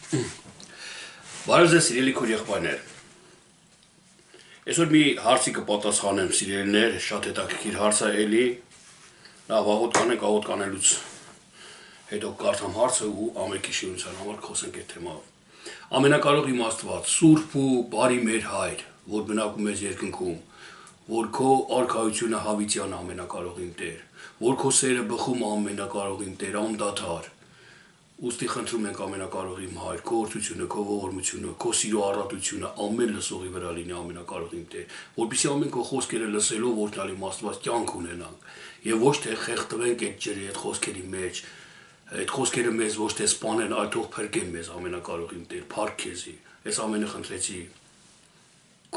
Բարև ձեզ սիրելի քույր եղբայրներ։ Այսօր մի հարցի կպատասխանեմ սիրելիներ, շատ հետաքրքիր հարց է էլի։ Լավ, աղոտ կանելուց հետո կարդամ հարցը ու ամենքի շինության համար խոսենք այդ թեմայով։ Ամենակարող իմ Աստված, Սուրբ ու բարի մեր Հայր, որ բնակում ես երկնքում, որ քո արքայությունը հավիտյան ամենակարող իմ Տեր, որ քո սերը բխում ամենակարող իմ Տեր, անդադար։ Ուստի խնդրում ենք ամենակարող իմ Հայր, քո օրհնությունը, քո ողորմությունը, քո սիրո առատությունը ամեն լսողի վրա լինի ամենակարող իմ Տեր, որպեսզի ամեն քո խոսքերը լսելով օրհնալ իմ Աստված կյանք ունենանք, եւ ոչ թե խեղդվենք այդ ջրի այդ խոսքերի մեջ, այդ խոսքերը մեզ ոչ թե սպանեն, այլ թող փրկեն մեզ ամենակարող իմ Տեր, փառք քեզի։ Այս ամենը խնդրեցի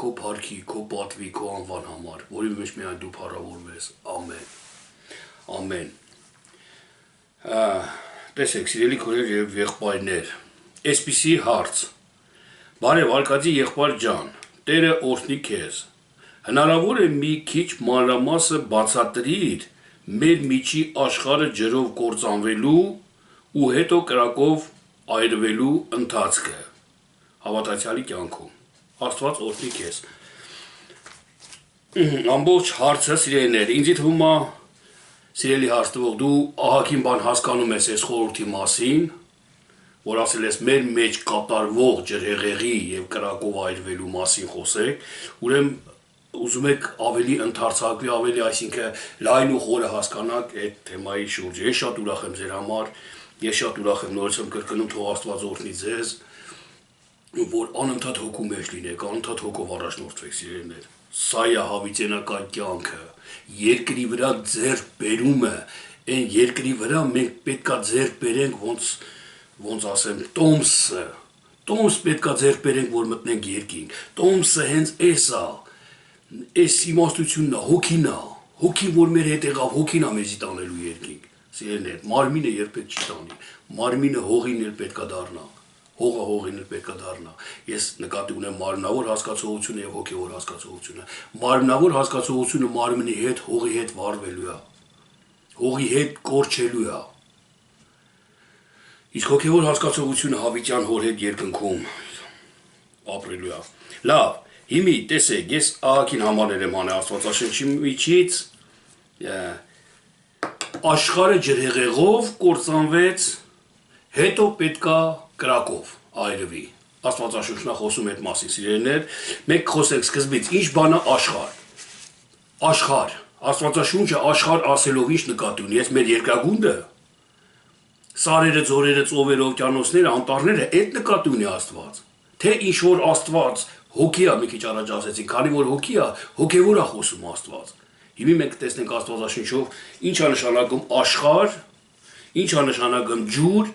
քո փառքի, քո պատվի, քո անվան համար, որի մեջ միայն դու փառավորվես։ Ամեն։ Ամեն։ Տեսեք, սիրելի քույրեր եւ եղբայրներ, այսպիսի հարց. Բարև Արկադի եղբայր ջան, Տերը օրհնի քեզ։ Հնարավոր է մի քիչ մանրամասը բացատրիր մեր միջի աշխարհը ջրով կործանվելու ու հետո կրակով այրվելու ընթացքը հավատացյալի կյանքում։ Աստված օրհնի քեզ։ Ամբողջ հարցը սիրելիներ, ինձ թվում է Սիրելի հարցնող, դու ահագին բան հասկանում ես այս խորհրդի մասին, որ ասել ես մեր մեջ կատարվող ջրհեղեղի եւ կրակով այրվելու մասին խոսեք, ուրեմն ուզում եք ավելի ընդարձակվի, ավելի, այսինքն լայն ու խորը հասկանաք այդ թեմայի շուրջ։ Ես շատ ուրախ եմ ձեր համար, ես շատ ուրախ եմ նորից կրկնում, թող Աստված օրհնի ձեզ, որ անընդհատ հոգու մեջ լինեք, անընդհատ հոգով առաջնորդվեք, սիրելիներ։ Սա է հավիտենական կյանքը, երկրի վրա ձեռք բերումը, այն երկրի վրա մենք պետքա ձեռք բերենք ոնց ասեմ, տոմս պետքա ձեռք բերենք, որ մտնենք երկինք, տոմսը հենց այս իմաստությունն է, հոգին, որ մեր հետ եղավ, հոգին է մեզի տանելու երկինք, սիրելիներ, մարմինը երբեք չի տանի, մարմինը հողին էլ պետքա դառնա, հողը հողին էլ պետքա դառնա։ Ես նկատի ունեմ մարմնավոր հասկացողությունը եւ հոգեվոր հասկացողությունը։ Մարմնավոր հասկացողությունը մարմնի հետ, հողի հետ վառվելու է։ Հողի հետ կորչելու է։ Իսկ հոգեվոր հասկացողությունը հավիտյան հոր հետ երկնքում ապրելու է։ Լավ, հիմի տեսեք, ես ահագին համաներ եմ անել Աստվածաշնչի միջից աշխարհը ջրհեղեղով կործանվեց, հետո պետքա կրակով այրվի։ Աստվածաշունչն է խոսում այդ մասին, սիրելիներ, մենք խոսենք սկզբից, ինչ բան է աշխարհ։ Աշխարհ, Աստվածաշունչը աշխարհ ասելով ինչ նկատի ունի, ես մեր երկրագունդը, սարերը, ձորերը, ծովերը, օվկիանոսները, անտառները, այդ նկատի ունի Աստված։ Թե ինչ որ Աստված հոգի է, մի քիչ առաջ ասեցի, քանի որ հոգի է, հոգևոր է խոսում Աստված։ Հիմա մենք տեսնենք Աստվածաշունչով ինչ է նշանակում աշխարհ, ինչ է նշանակում ջուր,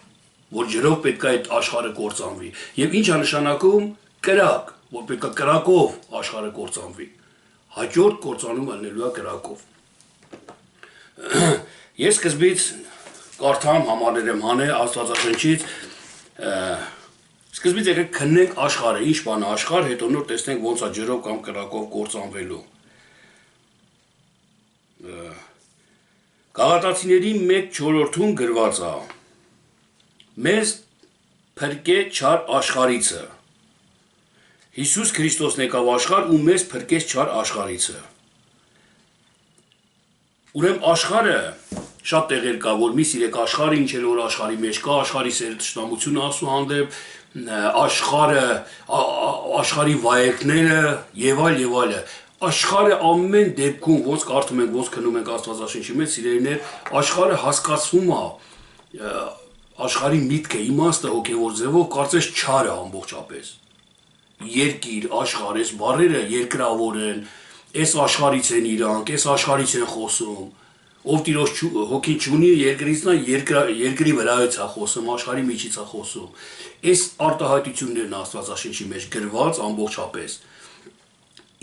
որ ջրով պետքա այդ աշխարհը կործանվի, եւ ինչ է նշանակում կրակ, որ պետքա կրակով աշխարհը կործանվի։ Հաջորդ կործանումը լինելու է կրակով։ Ես սկզբից կարդամ համարներ եմ հանել Աստվածաշնչից, սկզբից եկեք քննենք աշխարհը, ինչ բան է աշխարհ, հետո նոր տեսնենք ոնց է ջրով կամ կրակով կործանվելու։ Գաղատացիների 1:4-ում գրված է. Մեզ փրկե չար աշխարհիցը։ Հիսուս Քրիստոսն եկավ աշխարհ ու մեզ փրկեց չար աշխարհիցը։ Ուրեմն աշխարհը շատ տեղեր կա, որ մի սիրեք աշխարհը ինչ էլ որ աշխարհի մեջ կա, աշխարհի սերը ճշտամությունը ասու հանդեպ, աշխարհի վայելքները եւ այլ։ Աշխարհը ամեն դեպքում ոնց կարդում ենք, ոնց քննում ենք Աստվածաշնչի մեջ, սիրելիներ, աշխարհը հասկացվում է աշխարհի միտքը, իմաստը հոգևոր ձևով կարծես չար է ամբողջապես։ Երկիր, աշխարհ, այս բառերը երկրավոր են, այս աշխարհից են իրանք, այս աշխարհից են խոսում։ Ով Տիրոջ հոգին չունի, երկրից նա երկրի վրայից է խոսում, աշխարհի միջից է խոսում։ Այս արտահայտություններն Աստվածաշնչի մեջ գրված ամբողջապես։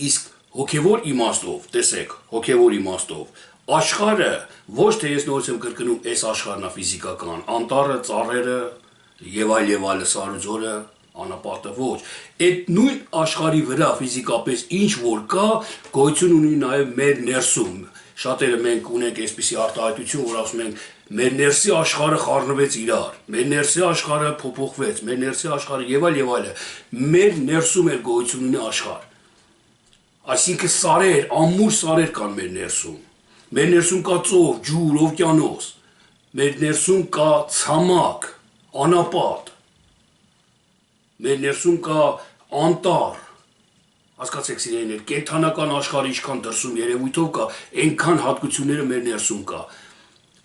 Իսկ հոգևոր իմաստով, տեսեք, հոգևոր իմաստով աշխարհը ոչ թե ես նորից եմ կրկնում այս աշխարհն է ֆիզիկական, անտառը, ծառերը եւ այլ սարուձորը, անապատը ոչ։ Այդ նույն աշխարհի վրա ֆիզիկապես ինչ որ կա, գոյություն ունի նաեւ մեր ներսում։ Շատերը մենք ունենք այսպիսի արտահայտություն, որ ասում ենք մեր ներսի աշխարհը խառնվեց իրար, մեր ներսի աշխարհը փոփոխվեց, մեր ներսի աշխարհը եւ այլ, մեր ներսում էր գոյություն ունի աշխարհ։ Այսինքն սարեր, ամուր սարեր կան մեր ներսում։ Մեր ներսում կա ծով, ջուր, օվկիանոս։ Մեր ներսում կա ցամաք, անապատ։ Մեր ներսում կա անտառ։ Հասկացեք սիրելիներ, կենթանական աշխարհը ինչքան դրսում երևույթով կա, այնքան հատկությունները մեր ներսում կա։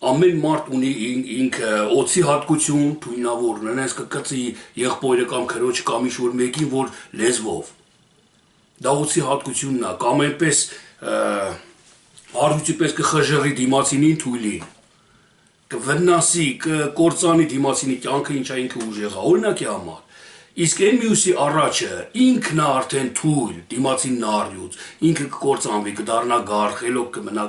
Ամեն մարդ ունի ինքը օծի հատկություն, թույնավոր, նենց կկծի եղբորը կամ քրոջը կամ ինչ-որ մեկին, որ լեզվով։ Դա օծի հատկությունն է, կամ այնպես արուծի պես կխժռի դիմացինին թույլին, կվնասի, կկործանի դիմացինի կյանքը ինչա ինքը ուժեղ է, օրինակի համար։ Իսկ այն մյուսի առաջը ինքն է արդեն թույլ, դիմացինն առյուծ, ինքը կկործանվի, կդառնա գար, խելոք կմնա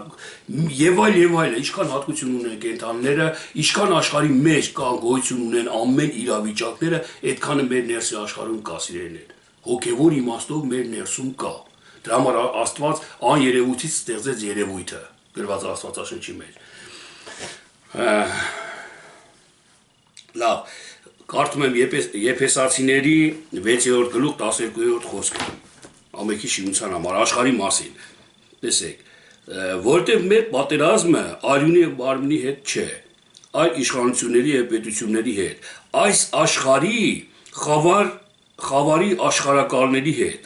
եւ այլ, ինչքան հատկություն ունեն կենթանիները, ինչքան աշխարհի մեջ կան գոյություն ունեն ամեն իրավիճակները, այդքանը մեր ներսի աշխարհում կա սիրելիներ։ Հոգեվոր իմաստով մեր ներսում կա։ Դրա համար Աստված աներևույթից ստեղծեց երևույթը, գրված Աստվածաշնչի մեջ։ Լավ, կարդում եմ Եփեսացիների 6-րդ գլուխ 12-րդ խոսքը։ Ամենքի շինության համար աշխարհի մասին։ Տեսեք, որտեղ մեր պատերազմը արյունի եւ մարմնի հետ չէ, այլ իշխանությունների եւ պետությունների հետ, այս աշխարհի խավարի աշխարհակալների հետ,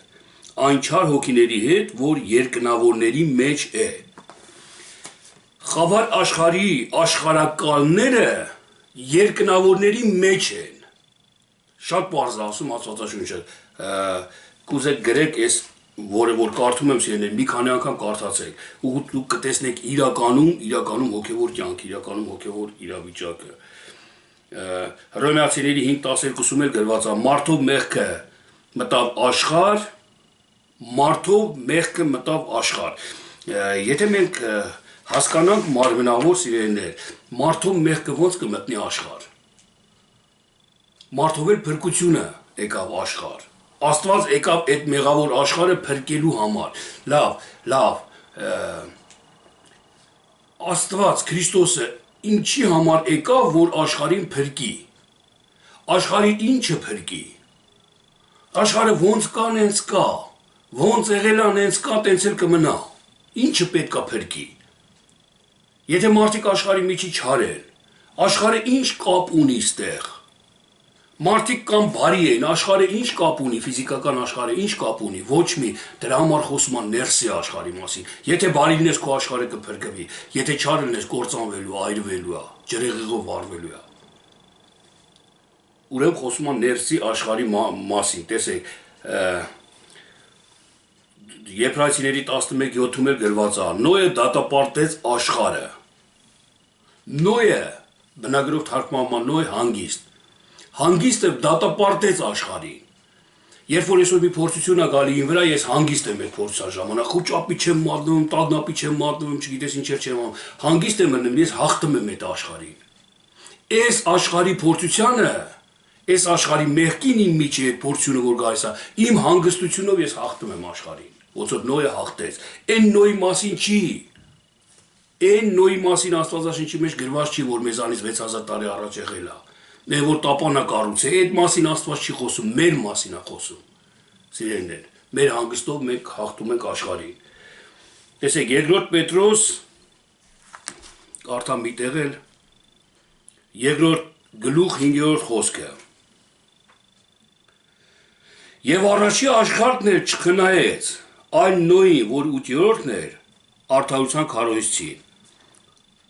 այն չար հոգիների հետ, որ երկնավորների մեջ է։ Խավար աշխարհի աշխարհակալները երկնավորների մեջ են։ Շատ պարզ ասում Աստվածաշունչը, կուզեք գրեք այս, որը որ կարդում եմ սիրելիներ, մի քանի անգամ կարդացեք, ու դուք կտեսնեք իրականում հոգևոր կյանք, իրականում հոգևոր իրավիճակը։ Հռոմեացիների 5:12-ում էլ գրված է. մարդով մեղքը մտավ աշխարհ, մարդով մեղքը մտավ աշխարհ։ Եթե մենք հասկանանք մարմնավոր սիրելիներ, մարդով մեղքը ոնց կմտնի աշխարհ։ Մարդով էլ փրկությունը եկավ աշխարհ։ Աստված եկավ այդ մեղավոր աշխարհը փրկելու համար։ Լավ, Աստված Քրիստոսը ինչի համար եկավ, որ աշխարհին փրկի։ Աշխարհի ինչը փրկի։ Աշխարհը ոնց կա, նենց կա։ Ոնց եղել է, նենց կա, տենց էլ կմնա։ Ինչը պետք է փրկի։ Եթե մարդիկ աշխարհի միջի չարեն, աշխարհը ինչ կապ ունի ստեղ։ Մարդիկ կամ բարի են, աշխարհը ինչ կապ ունի, ֆիզիկական աշխարհը ինչ կապ ունի, ոչ մի, դրա համար խոսում են ներսի աշխարհի մասին։ Եթե բարի լինես, քո աշխարհը կփրկվի, եթե չար լինես, կործանվելու, այրվելու է, ջրեղեղով վառվելու է։ Ուրեմն խոսում են ներսի աշխարհի մասին, տեսեք, Եբրայեցիների 11:7-ում էլ գրված է. Նոյը դատապարտեց աշխարհը։ Նոյը բնագրով թարգմանվում Նոյ հանգիստ։ Հանգիստը դատապարտեց աշխարհին։ Երբ որ այսօր մի փորձություն է գալի ին վրա, ես հանգիստ եմ այդ փորձության ժամանակ, խոճապի չեմ մատնվում, տագնապի չեմ մատնվում, չգիտես ինչեր չեմ անում։ Հանգիստ եմ մնում, ես հաղթում եմ այդ աշխարհին։ Այս աշխարհի փորձությանը, այս աշխարհի մեղքին իմ միջի այդ փորձությունը որ գալիս է, իմ հանգստությունով ես հաղթում եմ աշխարհին։ Ոնց որ Նոյը հաղթեց։ Այն Նոյի մասին չի։ Այն Նոյի մասին Աստվածաշնչի մեջ գրված չի, որ մեզանից 6000 տարի առաջ եղել է։ Մեր որ տապանը կառուցե, այդ մասին Աստված չի խոսում, մեր մասին է խոսում։ Սիրելիներ, մեր հանգստով մենք հաղթում ենք աշխարհին։ Տեսեք, 2 Պետրոս կարդամ մի տեղ էլ 2 գլուխ 5-րդ խոսքը։ Եվ առաջի աշխարհն էլ չխնայեց, այլ Նոյի, որ 8-րդն էր, արդարության քարոզցին։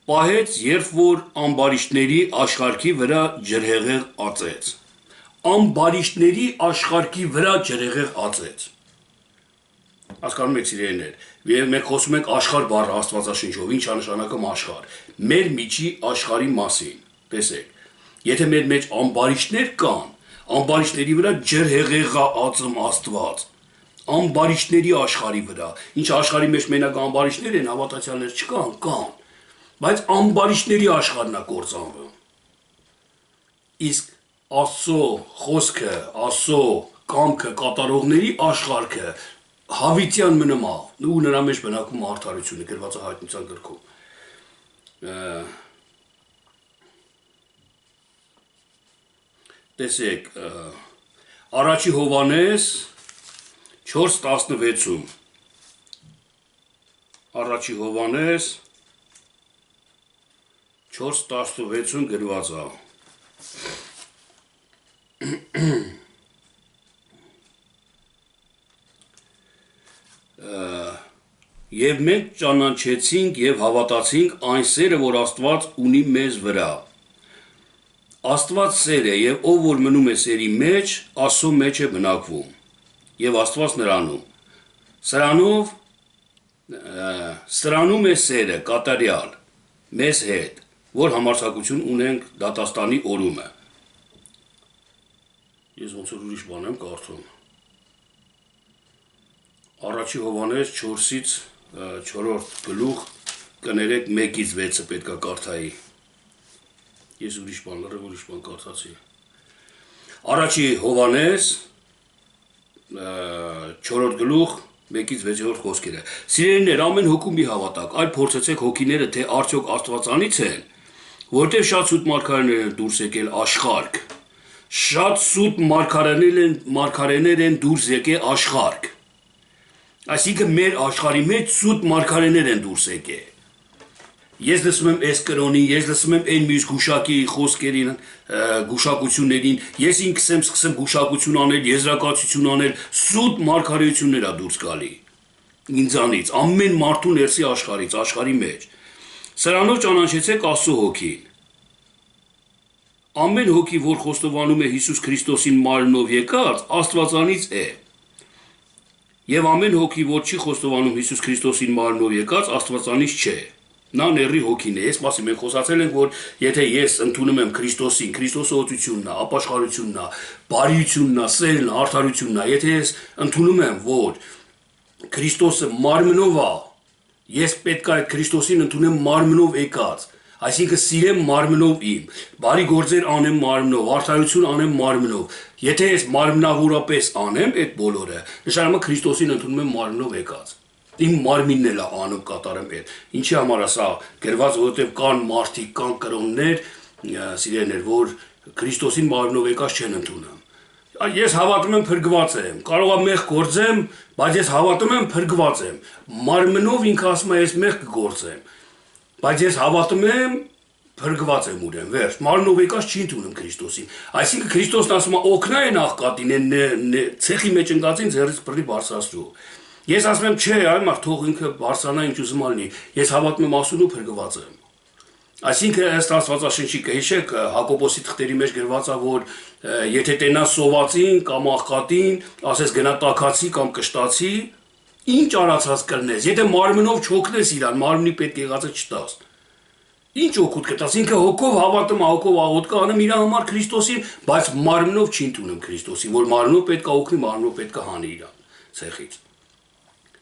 Պահեց, երբ որ ամբարիշտների աշխարհի վրա ջրհեղեղ ածեց։ Ամբարիշտների աշխարհի վրա ջրհեղեղ ածեց։ Հասկանում եք սիրելիներ, եւ մենք խոսում ենք աշխարհ բառը Աստվածաշնչով, ինչ է նշանակում աշխարհ։ Մեր միջի աշխարհի մասին, տեսեք։ Եթե մեր մեջ ամբարիշտներ կան, ամբարիշտների վրա ջրհեղեղ է ածում Աստված։ Ամբարիշտների աշխարհի վրա։ Ինչ աշխարհի մեջ մենակ ամբարիշտներ են, հավատացյալներ չկան, կան։ Բայց ամբարիշտների աշխարհն է կործանվում։ Իսկ Աստծո խոսքը, Աստծո կամքը կատարողների աշխարհը հավիտյան մնում է, ու նրա մեջ բնակվում արդարությունը գրված է Հայտնության գրքում։ տեսեք, առաջի Հովանես 4:16-ում, առաջի Հովանես 4:16-ում գրված է. Եվ մենք ճանաչեցինք և հավատացինք այն սերը, որ Աստված ունի մեզ վրա։ Աստված սեր է, և ով որ մնում է սերի մեջ, Աստծո մեջ է բնակվում, և Աստված նրանում։ Սրանում է սերը կատարյալ մեզ հետ, որ համարձակություն ունենք դատաստանի օրումը։ Ես ոնց որ ուրիշ բան եմ կարդում։ Առաջի Հովանես 4-ից 4 գլուխ կներեք 1-ից 6-ը պետքա կարդայի։ Ես ուրիշ բան կարդացի։ Առաջի Հովանես 4 գլուխ 1-ից 6-րդ խոսքերը։ Սիրելիներ, ամեն հոգու մի հավատակ, այլ փորձեցեք հոգիները, թե արդյոք Աստվածանից են, որտեղ շատ սուտ մարգարեներ են դուրս եկել աշխարհ։ Շատ սուտ մարգարեներ են դուրս եկել աշխարհ։ Այսինքն մեր աշխարհի մեջ սուտ մարգարեներ են դուրս եկել։ Ես լսում եմ այս կրոնի, ես լսում եմ այն մյուս գուշակի խոսքերին, գուշակություններին, ես ինքս եմ սկսեմ գուշակություն անել, եզրակացություն անել, սուտ մարգարեություններ է դուրս գալի։ Ինձանից, ամեն մարդու ներսի աշխարհից, աշխարհի մեջ։ Սրանով ճանաչեցեք Աստծո հոգին։ Ամեն հոգի, որ խոստովանում է Հիսուս Քրիստոսին մարմնով եկած, Աստվածանից է։ Եվ ամեն հոգի, որ չի խոստովանում Հիսուս Քրիստոսին մարմնով եկած, Աստվածանից չէ։ Նա ների հոգին է։ Այս մասին մենք խոսացել ենք, որ եթե ես ընդունում եմ Քրիստոսին, Քրիստոսը օծությունն է, ապաշխարությունն է, բարիությունն է, սերն է, արդարությունն է, եթե ես ընդունում եմ, որ Քրիստոսը մարմնով է, ես պետք է այդ Քրիստոսին ընդունեմ մարմնով եկած, այսինքն սիրեմ մարմնով իմ, բարի գործեր անեմ մարմնով, արդարություն անեմ մարմնով։ Եթե ես մարմնավորապես անեմ այդ բոլորը, նշանակում է Քրիստոսին ընդունում եմ մարմնով եկած։ Իմ մարմինն էլ է անում կատարեմ այդ։ Ինչի համար է սա գրված, որովհետև կան մարդիկ, կան կրոններ, սիրելիներ, որ Քրիստոսին մարմնով եկած չեն ընդունում։ Ես հավատում եմ փրկված եմ, կարող եմ մեղք գործեմ, բայց ես հավատում եմ փրկված եմ։ Մարմնով ինքը ասում է ես մեղք կգործեմ, բայց ես հավատում եմ փրկված եմ ուրեմն, վերջ։ Մարմնով եկած չի ընդունում Քրիստոսին։ Այսինքն Քրիստոսն ասում է օգնա են աղքատին, ցեխի մեջ ընկածին ձեռից բռնի բարձրացրու։ Ես ասում եմ չէ, այ մարդ թող ինքը բարձրանա ինչ ուզում ալնի։ Ես հավատում եմ Աստծուն ու փրկված եմ։ Այսինքն ըստ Աստվածաշնչի կհիշեք Հակոբոսի թղթերի մեջ գրված է, որ եթե տենաս սովածին կամ աղքատին, ասես գնա տաքացի կամ կշտացի, ինչ արածած կրնես, եթե մարմնով չօգնես իրան, մարմնի պետք եղածը չտաս։ Ինչ օգուտ կտաս, ինքը հոգով հավատում, հոգով աղոթք անում իր համար Քրիստոսին, բայց մարմնով չի ընդունում Քրիստոսին, որ մարմնով պետք է օգնի, մարմնով պետք է հանի իրան ցեխից։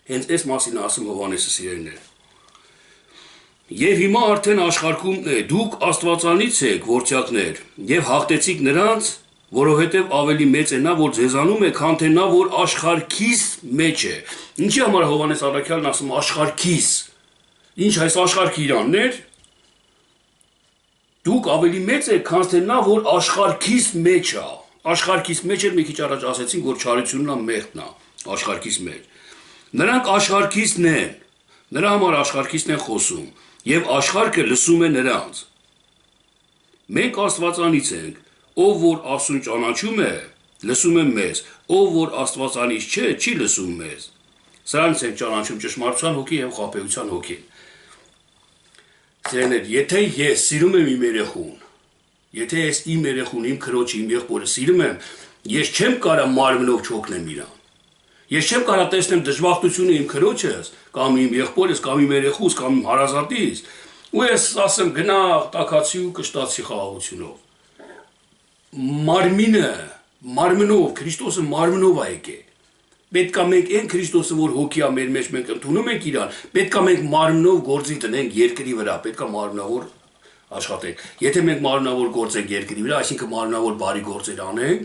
Հենց այս մասին ասում Հովանեսը սիրելիներ։ Եվ հիմա արդեն աշխարհում է, դուք Աստվածանից եք, որդյակներ, եւ հաղթեցիք նրանց, որովհետեւ ավելի մեծ է նա, որ ձեզանում է, քան թե նա, որ աշխարհքիս մեջ է։ Ինչի համար Հովանես առաքյալն ասում աշխարհքիս։ Ինչ այս աշխարհքի իրաններ։ Դուք ավելի մեծ եք, քան թե նա, որ աշխարհքիս մեջ է։ Աշխարհքիս մեջ էլ մի քիչ առաջ ասեցինք, որ չարությունն է, մեղքն է, աշխարհքիս մեջ։ Նրանք աշխարհքիսն են, նրա համար աշխարհքիսն են խոսում, եւ աշխարհը լսում է նրանց։ Մենք Աստվածանից ենք, ով որ Աստծուն ճանաչում է, լսում է մեզ, ով որ Աստվածանից չէ, չի լսում մեզ։ Սրանից ենք ճանաչում ճշմարտության հոգին եւ խաբեության հոգին։ Սիրելիներ, եթե ես սիրում եմ իմ երեխուն, եթե ես իմ երեխուն, իմ քրոջը, իմ եղբորը սիրում եմ, ես չեմ կարող մարմնով չօգնեմ իրան։ Ես չեմ կարող տեսնեմ դժբախտությունը իմ քրոջս, կամ իմ եղբորս, կամ իմ երեխուս, կամ իմ հարազատիս, ու ես ասեմ գնա տաքացի ու կշտացի խաղաղությունով։ Մարմինը, մարմնով, Քրիստոսը մարմնով է եկել։ Պետք է մենք այն Քրիստոսը, որ հոգի է մեր մեջ, մենք ընդունում ենք իրան, պետք է մենք մարմնով գործի տնենք երկրի վրա, պետք է մարմնավոր աշխատենք։ Եթե մենք մարմնավոր գործենք երկրի վրա, այսինքն մարմնավոր բարի գործեր անենք,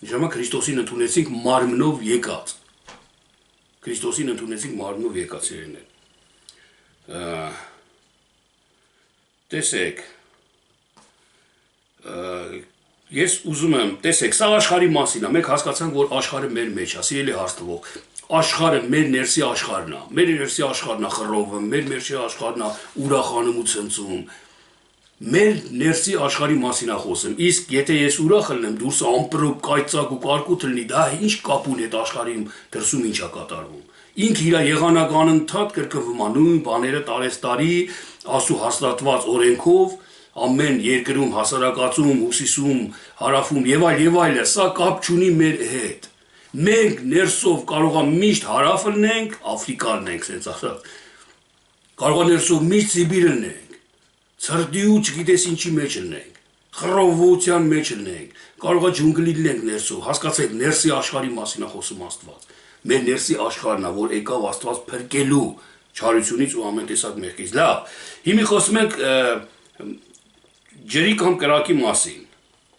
նշանակում Քրիստոսին ընդունեցինք մարմնով եկած։ Քրիստոսին ընդունեցինք մարմնով եկած երեխաներ։ Տեսեք, Ես ուզում եմ, տեսեք, սա աշխարհի մասին է, մենք հասկացանք, որ աշխարհը մեր մեջ է, սիրելի հաստվող։ Աշխարհը մեր ներսի աշխարհն է, մեր ներսի աշխարհն է խռովում, մեր ներսի աշխարհն է ուրախանում ու ցնծում։ Մեր ներսի աշխարհի մասին է խոսում։ Իսկ եթե ես ուրախ լինեմ, դուրս ամպրոպ կայծակ ու կարկուտ լինի, դա ինչ կապ ունի այդ աշխարհի դրսում ինչ է կատարվում։ Ինքը իր եղանական ընդհատ կրկնվում է նույն բաները տարեստարի, ասու հաստատված օրենքով, ամեն երկրում, հասարակածում, հյուսիսում, հարավում եւ այլն, սա կապ չունի մեր հետ։ Մենք ներսով կարող է միշտ հարավ լինենք, Աֆրիկա լինենք, ասենց ասած։ Կարող է ներսով միշտ Սիբիր լինենք, ցրտի ու չգիտես ինչի մեջ լինենք, խռովության մեջ լինենք, կարող է ջունգլի լինենք ներսով, հասկացեք, ներսի աշխարհի մասին է խոսում Աստված։ Մեր ներսի աշխարհն է, որ եկավ Աստված փրկելու չարությունից ու ամեն տեսակ մեղքից։ Լավ, հիմա խոսում ենք ջրի կամ կրակի մասին։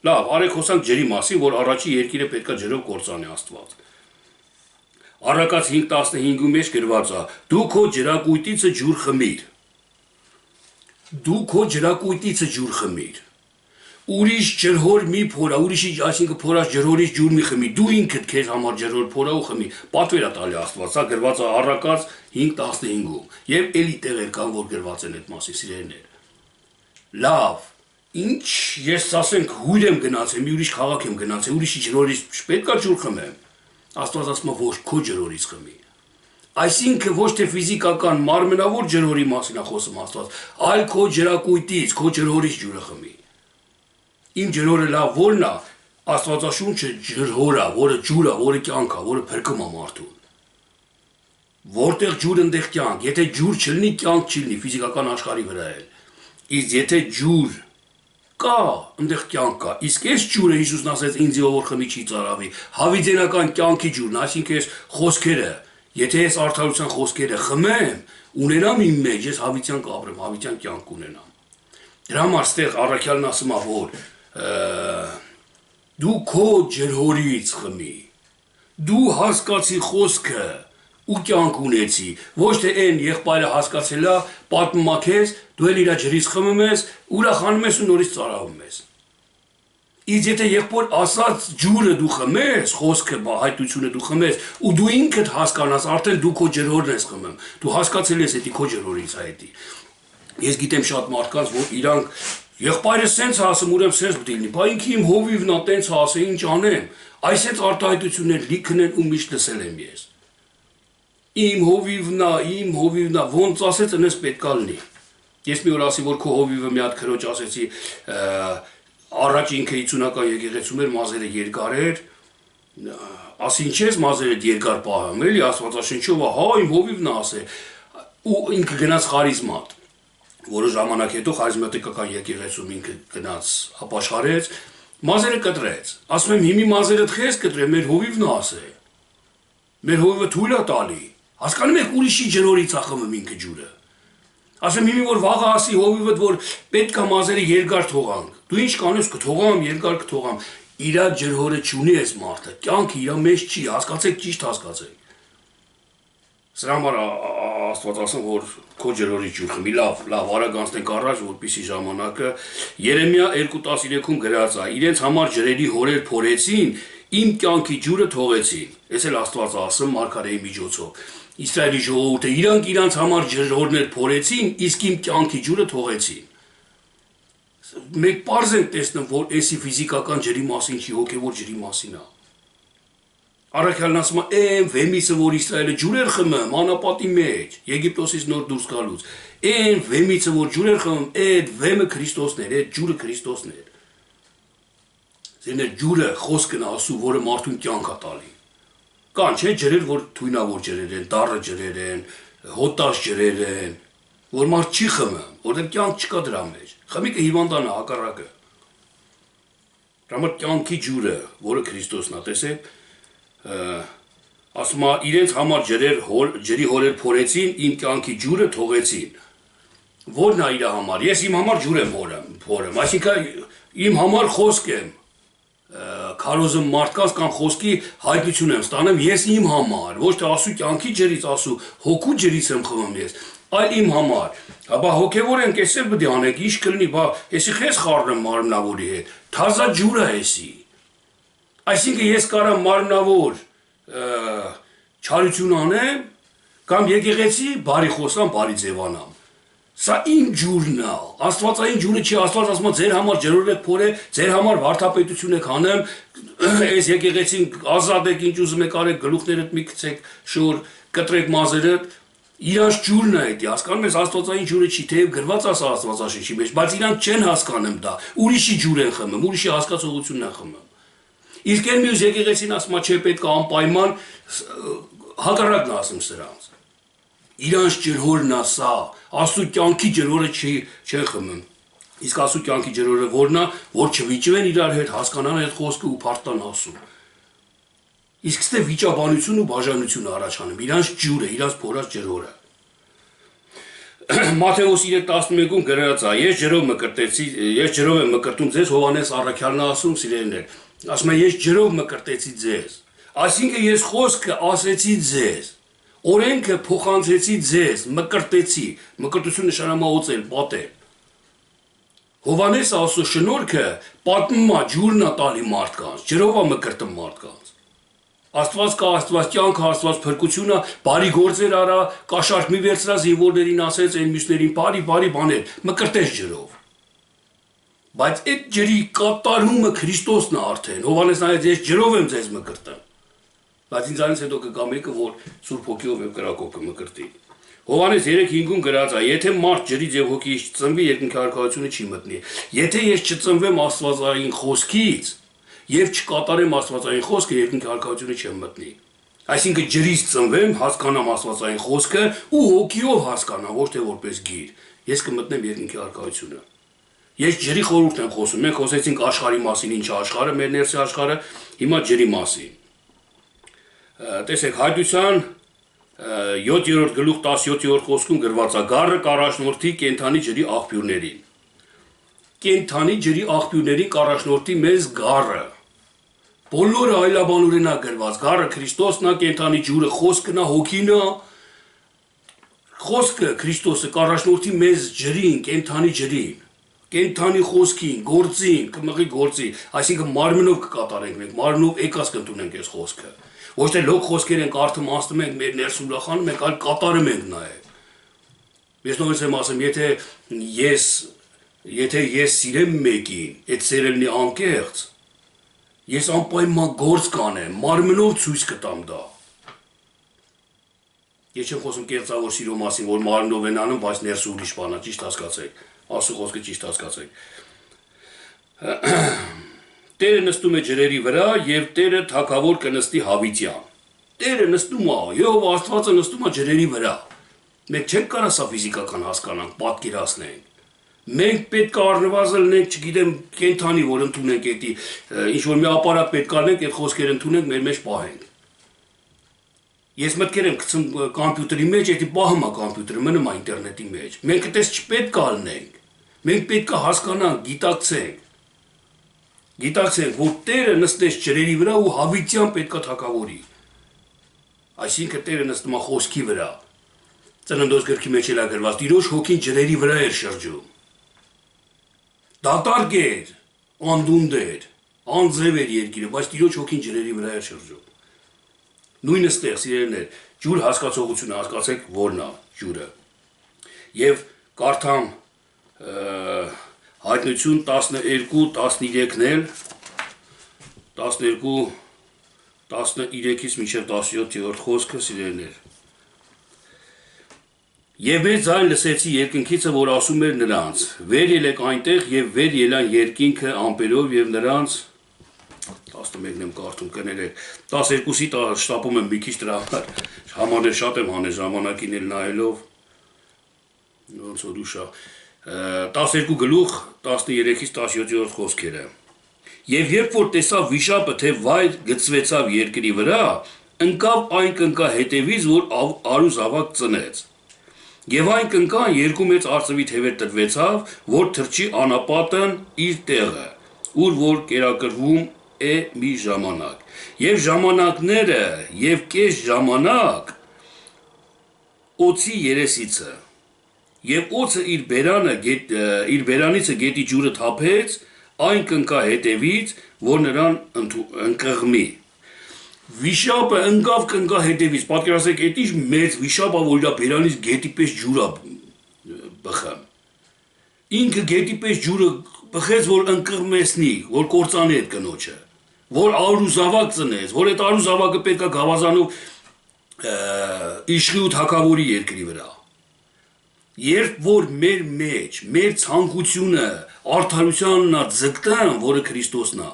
Լավ, արեք խոսանք ջրի մասին, որ առաջի երկիրը պետքա ջրով կործանի Աստված։ Առակաց 5:15-ի մեջ գրված է. դու քո ջրակույտիցը ջուր խմիր։ Դու քո ջրակույտիցը ջուր խմիր։ Ուրիշ ջրհոր մի փորա, ուրիշի, այսինքն փորած ջրհորից ջուր մի խմի։ Դու ինքդ քեզ համար ջրհոր փորա ու խմի։ Պատվեր է տալի Աստված, սա գրված է Առակաց 5:15-ում։ Եվ էլի տեղեր կան, որ գրված են այդ մասին, սիրելիներ։ Լավ, ինչ ես ասենք հույր եմ գնացել, մի ուրիշ քաղաք եմ գնացել, ուրիշի ջրորից պետք է ջուր խմեմ։ Աստված ասում է ոչ, քո ջրորից խմի։ Այսինքն ոչ թե ֆիզիկական մարմնավոր ջրորի մասին է խոսում Աստված, այլ քո ջրակույտից, քո ջրորից ջուրը խմի։ Իմ ջրորը լավ որն է, Աստվածաշունչը ջրհոր է, որը ջուր է, որը կյանք է, որը փրկում է մարդուն։ Որտեղ ջուր ընդեղ կյանք, եթե ջուր չլինի, կյանք չլինի ֆիզիկական աշխարհի վրա էլ։ Իսկ եթե ջուր կա, ընդեղ կյանք կա։ Իսկ այս ջուրը Հիսուսն ասեց ինձ ով խմի չի ծարավի, հավիտենական կյանքի ջուրն, այսինքն այս խոսքերը, եթե ես արդարության խոսքերը խմեմ, ունենամ իմ մեջ, ես հավիտյան կապրեմ, հավիտյան կյանք ունենամ։ Դրա համար ստեղ առաքյալն ասում է, որ դու քո ջրհորից խմի։ Դու հասկացի խոսքը ու կյանք ունեցի, ոչ թե այն եղբայրը հասկացել է, պատմում է քեզ, դու էլ իր ջրից խմում ես, ուրախանում ես ու նորից ծարավում ես։ Իսկ եթե եղբոր ասած ջուրը դու խմես, խոսքը, հայտությունը դու խմես, ու դու ինքդ հասկանաս, արդեն դու քո ջրհորն ես խմում, դու հասկացել ես էդի քո ջրհորից հայտի։ Ես գիտեմ շատ մարդկանց, որ իրանք եղբայրը սենց ասում, ուրեմն սենց պետք է լինի, բա ինքը իմ հովիվն է, տենց ասե, ինչ անեմ։ Այսպես արտահայտություններ լիքն են ու միշտ լսել եմ ես։ Իմ հովիվն է, ոնց ասեց, այնպես պետքա լինի։ Ես մի օր ասի, որ քո հովիվը մի հատ քրոջ ասեցի, առաջ ինքը 50-ական եկեղեցում էր, մազերը երկար էր, ասի ինչ ես մազերը երկար պահում, էլի Աստվածաշնչով, հա, իմ հովիվն է ասե, ու ինքը գնաց խարիզմատ, որը ժամանակ հետո խարիզմատիկական եկեղեցում ինքը գնաց ապաշխարեց, մազերը կտրեց, ասում եմ հիմի մազերդ խես կտրեմ, մեր հովիվն է ասե, մեր հովիվը թույլ է տալի, հասկանում եք ուրիշի ջրորից է խմում ինքը ջուրը։ Ասեմ հիմի որ վաղը ասի հովիվդ, որ պետք է մազերը երկար թողանք, դու ինչ կանես կթողամ, երկար կթողամ, իրա ջրհորը չունի այս մարդը, կյանքը իրա մեջ չի, հասկացեք, ճիշտ հասկացեք։ Սրա համար Աստված ասում, որ քո ջրհորից ջուր խմի, լավ, արագ անցնենք առաջ, որպեսզի ժամանակը Երեմիա 2:13-ում գրած է, իրենց համար ջրերի հորեր փորեցին, իմ կյանքի ջուրը թողեցին։ Այս էլ Աստված ասում մարգարեի միջոցով։ Իսրայելի ժողովուրդը իրանք իրանց համար ջրհորներ փորեցին, իսկ իմ կյանքի ջուրը թողեցին։ Մենք պարզ ենք տեսնում, որ էսի ֆիզիկական ջրի մասին չի, հոգևոր ջրի մասին է։ Առաքյալն ասում է, այն վեմիցը, որ Իսրայելը ջուր էր խմում, անապատի մեջ, Եգիպտոսից նոր դուրս գալուց, այն վեմիցը, որ ջուր էր խմում, այդ վեմը Քրիստոսն էր, այդ ջուրը Քրիստոսն էր։ Ձեր ջուրը խոսքն ասու, որը մարդուն կյանք է տալի։ Կան չէ ջրեր, որ թույնավոր ջրեր են, դառը ջրեր են, հոտաշ ջրեր են, որ մարդ չի խմում, որտեղ կյանք չկա դրա մեջ։ Խմիկը հիվանդան է, հակառակը։ Դրա համար կյանքի ջուրը, որը Քրիստոսն է, տեսեք, ասում է իրենց համար ջրի հորեր փորեցին, իմ կյանքի ջուրը թողեցին։ Որն է իր համար։ Ես իմ համար ջուր եմ փորում, այսինքն իմ համար խոսք եմ քարոզը մարդկանց կամ խոսքի հայտություն եմ ստանում ես իմ համար, ոչ թե ասու կյանքի ջրից, ասու հոգու ջրից եմ խմում ես, այլ իմ համար։ Բա հոգևոր ենք, էսել պետք է անենք, ինչ կլինի, բա եսի խես խառնեմ մարմնավորի հետ։ թազա ջուրը էսի։ Այսինքն ես կարամ մարմնավոր չարություն անեմ, կամ եկեղեցի բարի խոսամ, բարի ձևանամ։ Սա իմ ջուրն է, աստվածային ջուրը չի, Աստված ասում է ձեր համար ջրորեք փոր է, ձեր համար վարդապետություն եք անեմ, այս եկեղեցին ազատ եք, ինչ ուզում եք արեք, գլուխներդ մի գցեք, շուր, կտրեք մազերդ, իրանց ջուրն է դա, հասկանում ես աստվածային ջուրը չի, թեև գրված է աստվածաշնչի մեջ, բայց իրանք չեն հասկանում դա, ուրիշի ջուր են խմում, ուրիշի հասկացողությունն են խմում։ Իսկ այն մյուս եկեղեցին ասում է չէ պետք է անպայման հակառակն ասում սրանց։ Իրանց ջրհորն է սա, Աստծո կյանքի ջրհորը չեն խմում։ Իսկ Աստծո կյանքի ջրհորը որն է, որ չվիճվեն իրար հետ, հասկանան այդ խոսքը ու փառտան ասում։ Իսկ ստե վիճաբանություն ու բաժանություն առաջանում, իրանց ջուրը, իրանց փորած ջրհորը։ Մատթեոս 3:11-ում գրած է. Ես ջրով եմ մկրտում ձեզ, Հովհաննես առաքյալն է ասում, սիրելիներ։ Ասում է ես ջրով մկրտեցի ձեզ։ Այսինքն ես խոսքը ասեցի ձեզ։ Օրենքը փոխանցեցի ձեզ, մկրտեցի, մկրտություն նշանակում է օծել, պատել։ Հովհաննես Աստծո շնորհքը պատմում է ջուրն է տալի մարդկանց, ջրով է մկրտում մարդկանց։ Աստված կա, Աստված կյանքը, Աստված փրկությունը, բարի գործեր արա, կաշառք մի վերցրա զինվորներին ասեց, այն մյուսներին բարի բաներ, մկրտես ջրով։ Բայց այդ ջրի կատարումը Քրիստոսն է արդեն։ Հովհաննեսն ասեց, ես ջրով եմ ձեզ մկրտում։ Բայց ինձանից հետո կգա մեկը, որ Սուրբ Հոգիով եւ կրակով կմկրտի։ Հովհաննես 3:5-ում գրած է. Եթե մարդ ջրից եւ հոգից ծնվի, երկնքի արքայությունը չի մտնի։ Եթե ես չծնվեմ Աստվածային խոսքից եւ չկատարեմ Աստվածային խոսքը, երկնքի արքայությունը չեմ մտնի։ Այսինքն ջրից ծնվեմ, հասկանամ Աստվածային խոսքը ու հոգիով հասկանամ, ոչ թե որպես գիր։ Ես կմտնեմ երկնքի արքայությունը։ Ես ջրի խորհուրդ եմ խոսում։ Մենք խոսեցինք աշխարհի մասին, ինչ է աշխարհը, մեր ներսի աշխարհը, հիմա ջրի մասին։ Տեսեք, Հայդության 7-րդ գլուխ 17-րդ խոսքում գրված է. Գառը կառաջնորդի կենդանի ջրի աղբյուրներին։ Կենդանի ջրի աղբյուրներին կառաջնորդի մեզ գառը։ Բոլորը այլաբանորեն է գրված։ Գառը Քրիստոսն է, կենդանի ջուրը խոսքն է, հոգին է։ Խոսքը Քրիստոսը կառաջնորդի մեզ ջրին, կենդանի ջրին, կենդանի խոսքին, գործին, կմղի գործի, այսինքն մարմնով կկատարենք մենք, մարմնով եկած կընդունենք այս խոսքը։ Ոչ թե լոկ խոսքեր ենք արդում անցնում ենք, մեր ներսում ուրախանում ենք, այլ կատարում ենք նաև։ Ես նորից եմ ասում, եթե ես սիրեմ մեկին, այդ սերը լինի անկեղծ, ես անպայման գործ կանեմ, մարմնով ցույց կտամ դա։ Ես չեմ խոսում կեղծավոր սիրո մասին, որ մարմնով են անում, բայց ներսը ուրիշ բան է, ճիշտ հասկացեք։ Աստծո խոսքը ճիշտ հասկացեք։ Տերը նստում է ջրերի վրա եւ Տերը թագավոր կնստի հավիտյան։ Տերը նստում է, Եհովա Աստվածը նստում է ջրերի վրա։ Մենք չենք կարող սա ֆիզիկական հասկանանք, պատկերացնենք։ Մենք պետք է առնվազն լինենք, չգիտեմ, կենթանի, որ ընդունենք էդի, ինչ որ մի ապարատ պետք է անենք, այդ խոսքերը ընդունենք, մեր մեջ պահենք։ Ես մտքեր եմ գցում կոմպյուտերի մեջ, էդի պահում է կոմպյուտերը, մնում է ինտերնետի մեջ։ Մենք այդպես չպետք է լինենք։ Մենք պետք է հասկանանք, գիտակցենք, որ Տերը նստեց ջրերի վրա ու հավիտյան պետք է թագավորի։ Այսինքն Տերը նստում է խոսքի վրա։ Ծննդոց գրքի մեջ էլ է գրված, Տիրոջ հոգին ջրերի վրա էր շրջում։ Դատարկ էր, անդունդ էր, անձրև էր երկիրը, բայց Տիրոջ հոգին ջրերի վրա էր շրջում։ Նույնը ստեղ, սիրելիներ, ջուր հասկացողությունը, հասկացեք որն է ջուրը։ Եվ կարդամ Հայտնություն 12:13-ն էլ 12:13-ից մինչև 17-րդ խոսքը, սիրելիներ։ Եվ մեծ ձայն լսեցի երկնքիցը, որ ասում էր նրանց. վեր ելեք այնտեղ եւ վեր ելան երկինքը ամպերով եւ նրանց 11-ն եմ կարդում կներեք 12-ի շտապում եմ մի քիչ դրա համարներ շատ եմ հանել ժամանակին էլ նայելով ոնց որ ուշա 12 գլուխ 13-ից 17-րդ խոսքերը Եվ երբ որ տեսավ վիշապը թե վայր գծվեցավ երկրի վրա ընկավ այն կնկա հետևից որ արուզավակ ծնեց Եվ այն կնկան երկու մեծ արծվի թևեր տրվեցավ որ թրջի անապատն իր տեղը ուր որ կերակրվում է մի ժամանակ եւ ժամանակները եւ կես ժամանակ օծի երեսիցը եւ օծը իր բերանիցը գետի ջուրը թափեց այն կնկա հետևից, որ նրան ընկղմի։ Վիշապը ընկավ կնկա հետևից, պատկերացրեք, էդ ինչ մեծ վիշապը, որ իր բերանից գետի պես ջուր բխում։ Ինքը գետի պես ջուրը բխեց, որ ընկղմեսնի, որ կործանի այդ կնոջը, որ արու զավակ ծնեց, որ այդ արու զավակը պետք է գավազանով իշխի ու թագավորի երկրի վրա։ Երբ որ մեր մեջ, մեր ցանկությունը արդարությանն է ձգտում, որը Քրիստոսն է,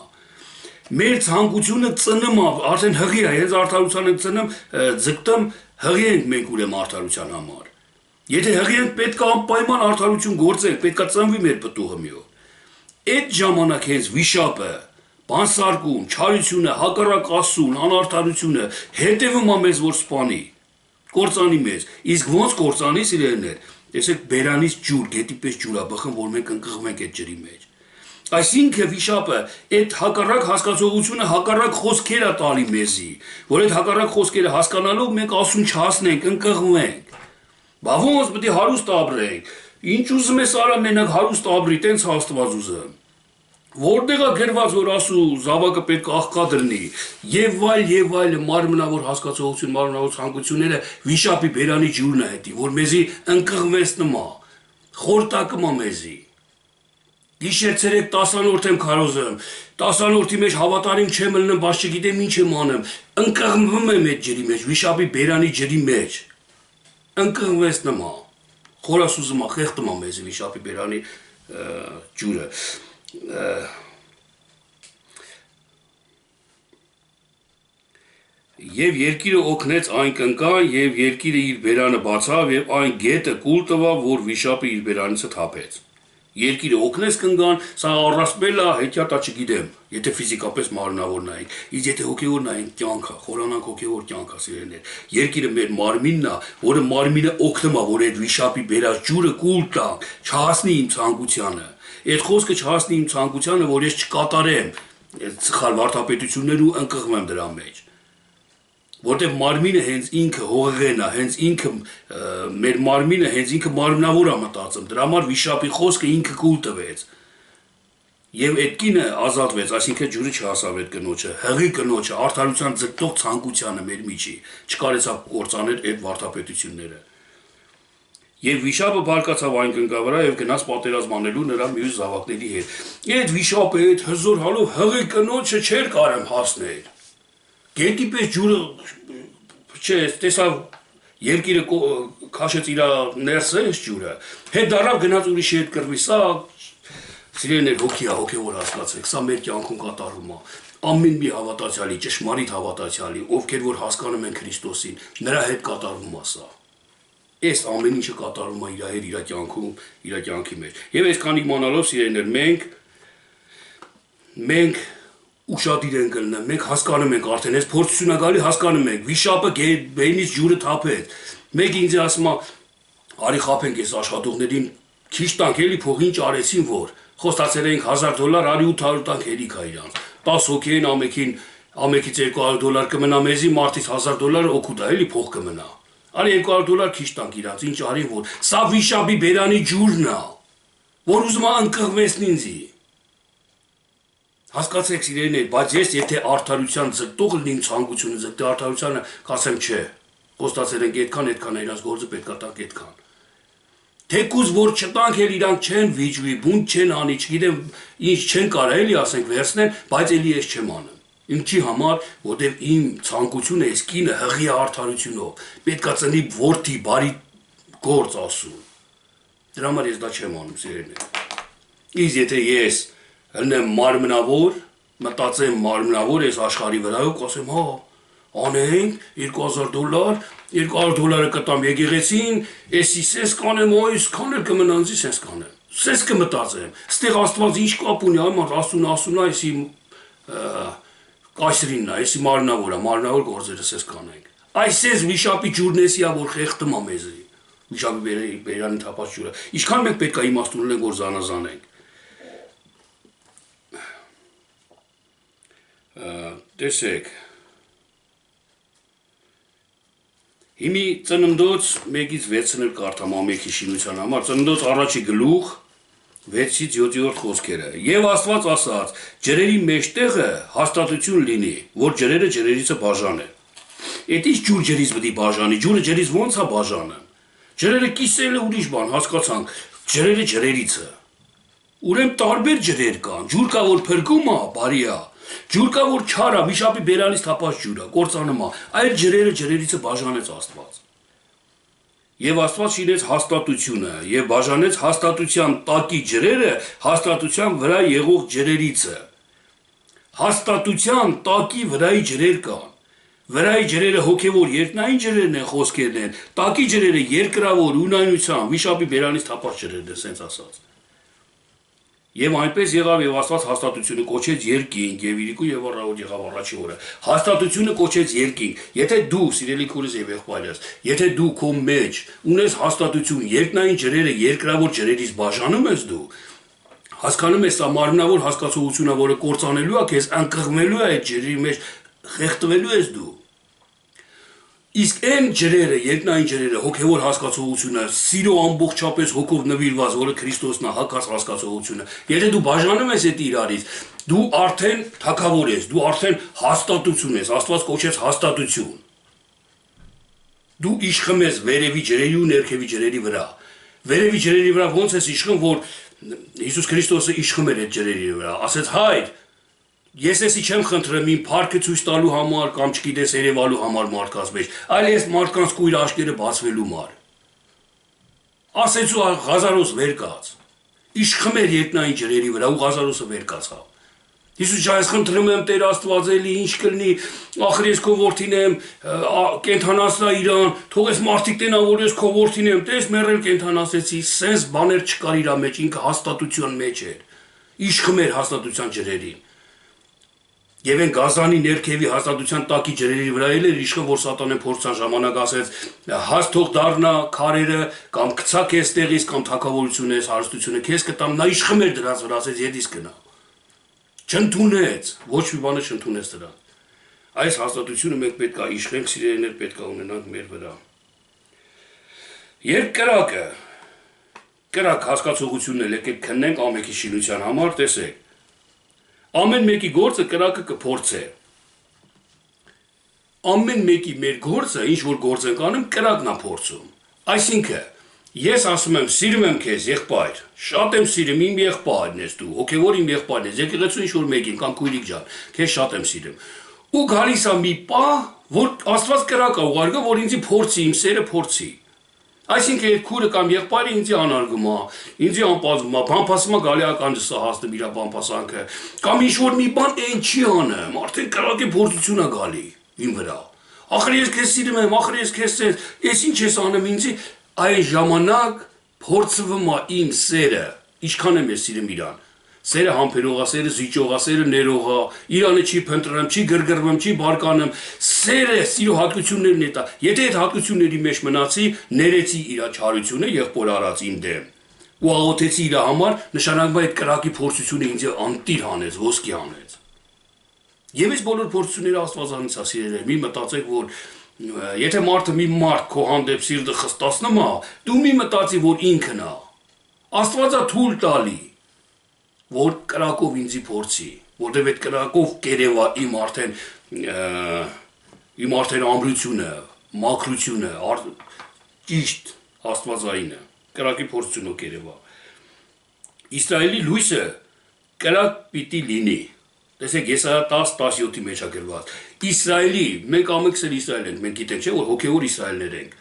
մեր ցանկությունը ծնում է, արդեն հղի է, հենց արդարությանը ծնում, ձգտում, հղի ենք մենք ուրեմն արդարության համար։ Եթե հղի ենք, պետք է անպայման արդարություն գործենք, պետք է ծնվի մեր պտուղը մի օր։ Այդ ժամանակ հենց վիշապը, բանսարկուն, չարությունը, հակառակ Աստծուն, անարդարությունը հետևում է մեզ, որ սպանի, կործանի մեզ։ Իսկ ոնց կործանի, սիրելիներ, տեսեք, բերանից ջուր, գետի պես ջուր է բխում, որ մենք ընկղմենք այդ ջրի մեջ։ Այսինքն վիշապը այդ հակառակ հասկացողությունը հակառակ խոսքեր է տալի մեզի, որ այդ հակառակ խոսքերը հասկանալով մենք Աստծուն չհասնենք, ընկղմենք։ Բա ոնց պետք է հարուստ ապրենք։ Ինչ ուզում ես արա մենակ հարուստ ապրի, տենց Աստված ուզում։ Որտեղ է գրված, որ Աստծո զավակը պետք է աղքա դրնի, եւ այլ մարմնավոր հասկացողություն, մարմնավոր ցանկությունները վիշապի բերանի ջուրն է հետի, որ մեզի ընկղմեցնում է, խորտակում է մեզի։ Գիշեր-ցերեկ 10-րդ եմ քարոզում, 10-րդի մեջ հավատարիմ չեմ ելնում, բայց չգիտեմ ինչ եմ անում, ընկղմվում եմ այդ ջրի մեջ, վիշապի բերանի ջրի մեջ, ընկղմեցնում է, խորասուզում է, խեղդում է մեզի վիշապի բերանի ջուրը։ Եվ երկիրը օգնեց այն կնկա, եւ երկիրը իր բերանը բացավ, եւ այն գետը կուլ տվավ, որ վիշապը իր բերանիցը թափեց։ Երկիրը օգնեց կնկան, սա առասպել է, հետյատա չգիտեմ, եթե ֆիզիկապես մարմնավոր նայենք, իսկ եթե հոգևոր նայենք կյանքը, խորանանք հոգևոր կյանքը, սիրելիներ։ Երկիրը մեր մարմինն է, որը մարմինը օգնում է, որ այդ վիշապի բերած ջուրը կուլ տա, չհասնի իմ ցանկությանը։ Այդ խոսքը չհասնի իմ ցանկությանը, որ ես չկատարեմ այդ սխալ վարդապետություններ ու ընկղմեմ դրա մեջ։ Որտեղ մարմինը հենց ինքը հողեղեն է, հենց ինքը մեր մարմինը հենց ինքը մարմնավոր է մտածում, դրա համար վիշապի խոսքը ինքը կուլ տվեց։ Եվ այդ կինը ազատվեց, այսինքն ջուրը չհասավ այդ կնոջը, հղի կնոջը, արդարության ձգտող ցանկությանը մեր միջի, չկարեցավ կործանել այդ վարդապետությունները։ Եվ վիշապը բարկացավ այն կնկա վրա եւ գնաց պատերազմ անելու նրա մյուս զավակների հետ։ Այդ վիշապը այդ հզոր հալով հղի կնոջը չէր կարեմ հասնել։ Գետի պես ջուրը չէ, տեսավ երկիրը քաշեց իր ներսը այս ջուրը։ Հետ դարավ գնաց ուրիշի հետ կռվի, սա սիրելիներ հոգի է, հոգևոր հասկացեք, սա մեր կյանքում կատարվում է։ Ամեն մի հավատացյալի, ճշմարիտ հավատացյալի, ովքեր որ հասկանում են Քրիստոսին, նրա հետ կատարվում է սա։ Այս ամեն ինչը կատարվում է իր հետ, իր կյանքում, իր կյանքի մեջ։ Եվ այսքան իմանալով, սիրելիներ, մենք ուշադիր ենք ելնում, մենք հասկանում ենք արդեն, այս փորձությունը գալի հասկանում ենք, վիշապը բերնից ջուրը թափեց։ Մեկը ինձ ասում է, արի խափենք այս աշխատողներին, քիչ տանք էլի փող ինչ արեցին, որ խոստացել էինք $1000, արի 800 տանք հերիք է իրանց։ 10 հոգի են ամեկից $200 կմնա մեզի, մարդից $1000 օգուտ է, էլի փող կմնա։ Արի $200 քիչ տանք իրանց, ինչ արի որ։ Սա վիշապի բերանի ջուրն է, որ ուզում է ընկղմեցնի ինձի։ Հասկացեք սիրելիներ, բայց ես եթե արդարության ձգտող լինեմ ցանկությունը ձգտի արդարությանը, կասեմ չէ։ Խոստացել ենք այդքան իրաց գործը պետք է տանք այդքան։ Թեկուզ որ չտանք էլ իրանք չեն վիճվի, բունտ չեն անի, չգիտեմ ինչ չեն կարա էլի ասենք վերցնեն, բայց էլի ես չեմ անում։ Ինչի համար, որտեղ իմ ցանկությունը էս կինը հղի արդարությունով, պետք է ծնի որդի բարի գործ ասում։ Դրա համար ես դա չեմ անում, սիրելիներ։ Իսկ եթե ես հնեմ մարմնավոր, մտածեմ մարմնավոր ես աշխարհի վրայով, կասեմ, հա, անենք $2000, $200 կտամ եկեղեցին, էսի սես կանեմ, այսքան էլ կմնանցի սես կանեմ։ Սես կմտածեմ։ Ստեղ Աստված ինչ կապ ունի, այ ասուն, այսի կայսրինն է, այսի մարմնավոր գործերը սես կանենք։ Այսես վիշապի ջուրն էսի է, որ խեղդում է մեզի։ Վիշապի բերանի թափած ջուրը։ Ինչքան մենք պետք է իմաստ ունենանք, որ զանազանենք։ Տեսեք, հիմի ծննդոց 1-ից 6-ն էլ կարդամ ամեքի շինության համար, ծննդոց առաջի գլուխ, 6-ից 7-րդ խոսքերը։ Եվ Աստված ասաց. ջրերի մեջտեղը հաստատություն լինի, որ ջրերը ջրերիցը բաժանեն։ Էդ ինչ ջուր ջրից պետք է բաժանի, ջուրը ջրից ո՞նց է բաժանը։ Ջրերը կիսելը ուրիշ բան, հասկացանք, ջրերը ջրերիցը։ Ուրեմն տարբեր ջրեր կան, ջուր կա որ փրկում է, բարի է, ջուր կա որ չար է, վիշապի բերանից թափած ջուր է, կործանում է, այդ ջրերը ջրերիցը բաժանեց Աստված։ Եվ Աստված շինեց հաստատությունը եւ բաժանեց հաստատության տակի ջրերը հաստատության վրա եղող ջրերիցը։ Հաստատության տակի վրայի ջրեր կան։ Վրայի ջրերը հոգևոր երկնային ջրերն են, խոսքերն են, տակի ջրերը երկրավոր ունայնության վիշապի բերանից թափած ջրերն են, սենց ասած։ Եվ այնպես եղավ եւ Աստված հաստատությունը կոչեց երկինք եւ իրիկու եւ առավոտ եղավ առաջի օրը։ Հաստատությունը կոչեց երկինք։ Եթե դու, սիրելի քուրս եւ եղբայրս, եթե դու քո մեջ ունես հաստատություն, երկնային ջրերը երկրավոր ջրերից բաժանում ես դու, հասկանում ես սա մարմնավոր հասկացողությունն է, որը կործանելու է քեզ, անկղմելու է այդ ջրի մեջ, խեղդվելու ես դու։ Իսկ այն ջրերը, երկնային ջրերը, հոգևոր հասկացողությունը, սիրո ամբողջապես հոգով նվիրված, որը Քրիստոսն է, հակած հասկացողությունը, եթե դու բաժանում ես այդ իրարից, դու արդեն թագավոր ես, դու արդեն հաստատություն ես, Աստված կոչեց հաստատություն։ Դու իշխում ես վերևի ջրերի ու ներքևի ջրերի վրա։ Վերևի ջրերի վրա ոնց ես իշխում, որ Հիսուս Քրիստոսը իշխում էր այդ ջրերի վրա, ասեց հայր, ես էսի չեմ խնդրում իմ փառքը ցույց տալու համար կամ չգիտես երևալու համար մարդկանց մեջ, այլ ես մարդկանց կույր աշկերը բացվելու համար։ Ասեց ու Ղազարոս վեր կաց։ Իշխում էր երկնային ջրերի վրա ու Ղազարոսը վեր կացավ։ Հիսուս ես խնդրում եմ Տեր Աստված էլի ինչ կլինի, ախր ես քո որդին եմ, կենթանացրա իրան, թող ես մարդիկ տենան, որ ես քո որդին եմ, տես մեռել կենթանացեցի, սենց բաներ չկար իր մեջ, ինքը հաստատության մեջ էր։ Իշխում էր հաստատության ջրերին։ Եվ այն Գազանի ներքևի հաստատության տակի ջրերի վրա էլ էր իշխում, որ Սատանեն փորձան ժամանակ ասեց, հաստ թող դառնա քարերը կամ գցա քեզ տեղից կամ թակավորությունը ես հարստությունը քեզ կտամ, նա իշխում էր դրանց վրա, ասեց ետիս գնա։ Չընդունեց, ոչ մի բանը չընդունեց դրան։ Այս հաստատությունը մենք պետք է իշխենք, սիրելիներ, պետք է ունենանք մեր վրա։ Երբ կրակ հասկացողությունն էլ եկեք քննենք ամենքի շինության համար, տեսեք։ Ամեն մեկի գործը կրակը կփորձե։ Ամեն մեկի մեր գործը, ինչ որ գործ ենք անում, կրակն է փորձում։ Այսինքն, ես ասում եմ, սիրում եմ քեզ, եղբայր, շատ եմ սիրում, իմ եղբայրն ես դու, հոգևոր իմ եղբայրն ես, եկեղեցու ինչ որ մեկին կամ քույրիկ ջան, քեզ շատ եմ սիրում։ Ու գալիս է մի պահ, որ Աստված կրակ է ուղարկում, որ ինձի փորձի, իմ սերը փորձի։ Այսինքն այդ քուրը կամ եղբայրը ինձի անարգում է, ինձի անպազում է, բամփասում է գալի ականջը հասնում իր բամփասանքը, կամ ինչ որ մի բան այն չի անում, արդեն կրակի փորձություն է գալի իմ վրա։ Ախր ես քեզ սիրում եմ, ախր ես քեզ սեր, ես ինչ ես անում ինձի, այն ժամանակ փորձվում է իմ սերը, ինչքան եմ ես սիրում իրան։ Սերը համբերող է, սերը զիջող է, սերը ներող է, իրանը չի փնտրում, չի գրգռվում, չի բարկանում, սերը սիրո հատկություններն է տա։ Եթե այդ հատկությունների մեջ մնացի, ներեցի իր չարությունը եղբոր արած իմ դեմ։ Ու աղոթեցի իր համար, նշանակում է այդ կրակի փորձությունը ինձ անտիր հանեց, ոսկի հանեց։ Եվ այս բոլոր փորձությունները Աստվածանից է, սիրելիներ, մի մտածեք, որ եթե մարդը մի մարդ քո հանդեպ սիրտը խստացնում է, դու մի մտածի, որ ինքն է։ Աստվածա թույլ տալի, որ կրակով ինձի փորձի, որտեղ այդ կրակով կերևա իմ արդեն ամրությունը, մաքրությունը, ճիշտ Աստվածայինը, կրակի փորձությունով կերևա։ Իսրայելի լույսը կրակ պիտի լինի։ Տեսեք, Եսայա 10:17-ի մեջ է գրված։ Իսրայելի, մենք ամենքս էլ Իսրայել ենք, մենք գիտենք, չէ՞ որ հոգևոր Իսրայելներ ենք։